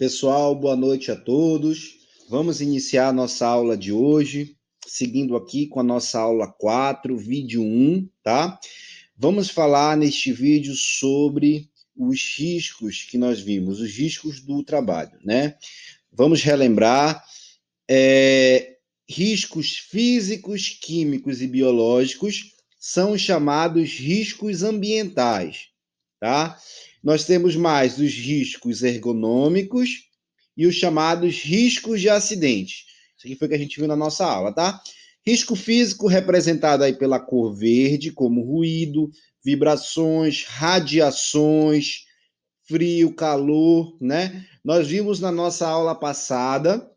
Pessoal, boa noite a todos. Vamos iniciar a nossa aula de hoje, seguindo aqui com a nossa aula 4, vídeo 1, tá? Vamos falar neste vídeo sobre os riscos que nós vimos, os riscos do trabalho, né? Vamos relembrar riscos físicos, químicos e biológicos são os chamados riscos ambientais, tá? Nós temos mais os riscos ergonômicos e os chamados riscos de acidente. Isso aqui foi o que a gente viu na nossa aula, tá? Risco físico representado aí pela cor verde, como ruído, vibrações, radiações, frio, calor, né? Nós vimos na nossa aula passada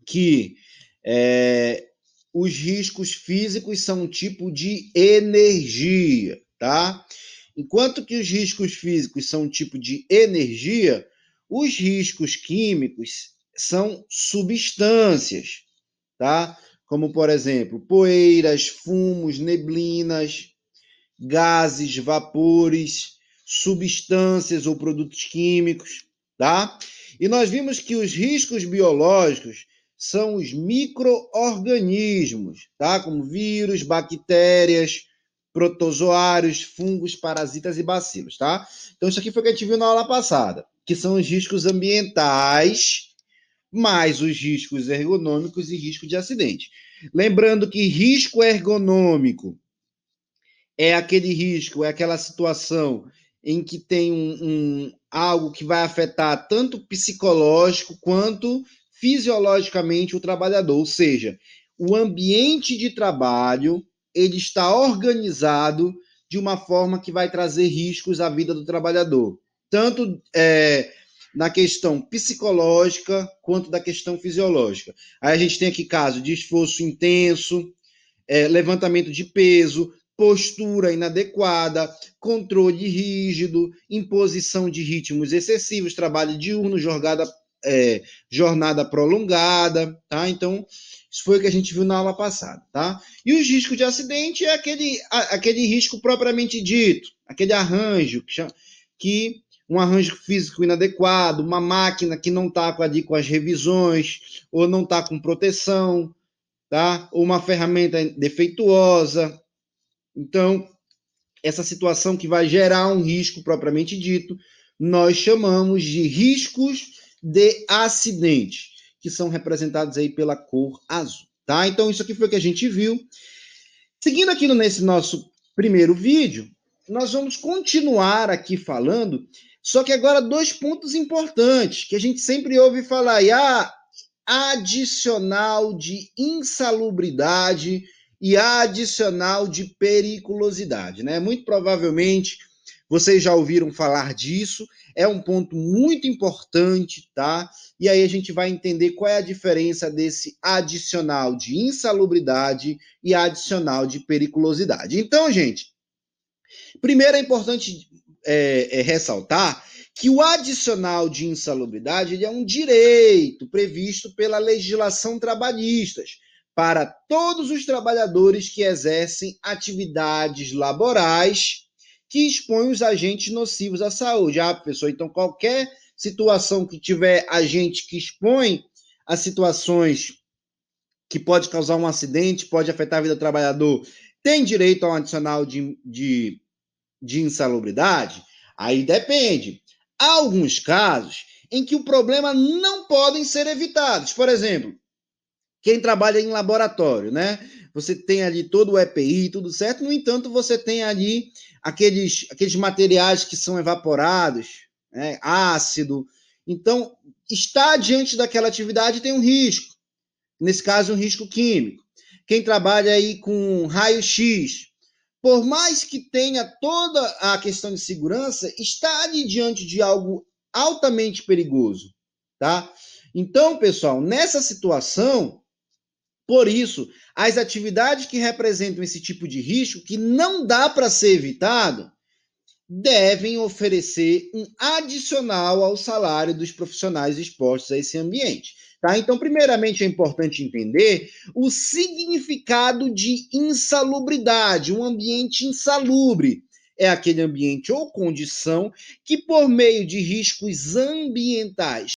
que os riscos físicos são um tipo de energia, tá? Enquanto que os riscos físicos são um tipo de energia, os riscos químicos são substâncias, tá? Como, por exemplo, poeiras, fumos, neblinas, gases, vapores, substâncias ou produtos químicos, tá? E nós vimos que os riscos biológicos são os micro-organismos, tá? Como vírus, bactérias, protozoários, fungos, parasitas e bacilos, tá? Então, isso aqui foi o que a gente viu na aula passada, que são os riscos ambientais, mais os riscos ergonômicos e risco de acidente. Lembrando que risco ergonômico é aquele risco, é aquela situação em que tem algo que vai afetar tanto psicológico quanto fisiologicamente o trabalhador, ou seja, o ambiente de trabalho ele está organizado de uma forma que vai trazer riscos à vida do trabalhador, tanto na questão psicológica quanto da questão fisiológica. Aí a gente tem aqui caso de esforço intenso, levantamento de peso, postura inadequada, controle rígido, imposição de ritmos excessivos, trabalho diurno, jornada prolongada, tá? Então, isso foi o que a gente viu na aula passada, tá? E os riscos de acidente é aquele risco propriamente dito, aquele arranjo, que um arranjo físico inadequado, uma máquina que não está ali com as revisões, ou não está com proteção, tá? Ou uma ferramenta defeituosa. Então, essa situação que vai gerar um risco propriamente dito, nós chamamos de riscos de acidente, que são representados aí pela cor azul, tá? Então, isso aqui foi o que a gente viu. Seguindo aqui nesse nosso primeiro vídeo, nós vamos continuar aqui falando, só que agora 2 pontos importantes, que a gente sempre ouve falar, adicional de insalubridade e adicional de periculosidade, né? Muito provavelmente vocês já ouviram falar disso, é um ponto muito importante, tá? E aí a gente vai entender qual é a diferença desse adicional de insalubridade e adicional de periculosidade. Então, gente, primeiro é importante ressaltar que o adicional de insalubridade ele é um direito previsto pela legislação trabalhista para todos os trabalhadores que exercem atividades laborais que expõem os agentes nocivos à saúde. Professor, então qualquer situação que tiver agente que expõe a situações que pode causar um acidente, pode afetar a vida do trabalhador, tem direito a um adicional de insalubridade? Aí depende. Há alguns casos em que o problema não podem ser evitados. Por exemplo, quem trabalha em laboratório, né? Você tem ali todo o EPI, tudo certo, no entanto, você tem ali aqueles materiais que são evaporados, né? Ácido. Então, estar diante daquela atividade tem um risco. Nesse caso, um risco químico. Quem trabalha aí com raio-x, por mais que tenha toda a questão de segurança, está ali diante de algo altamente perigoso, tá? Então, pessoal, nessa situação, por isso, as atividades que representam esse tipo de risco, que não dá para ser evitado, devem oferecer um adicional ao salário dos profissionais expostos a esse ambiente. Tá? Então, primeiramente, é importante entender o significado de insalubridade, um ambiente insalubre. É aquele ambiente ou condição que, por meio de riscos ambientais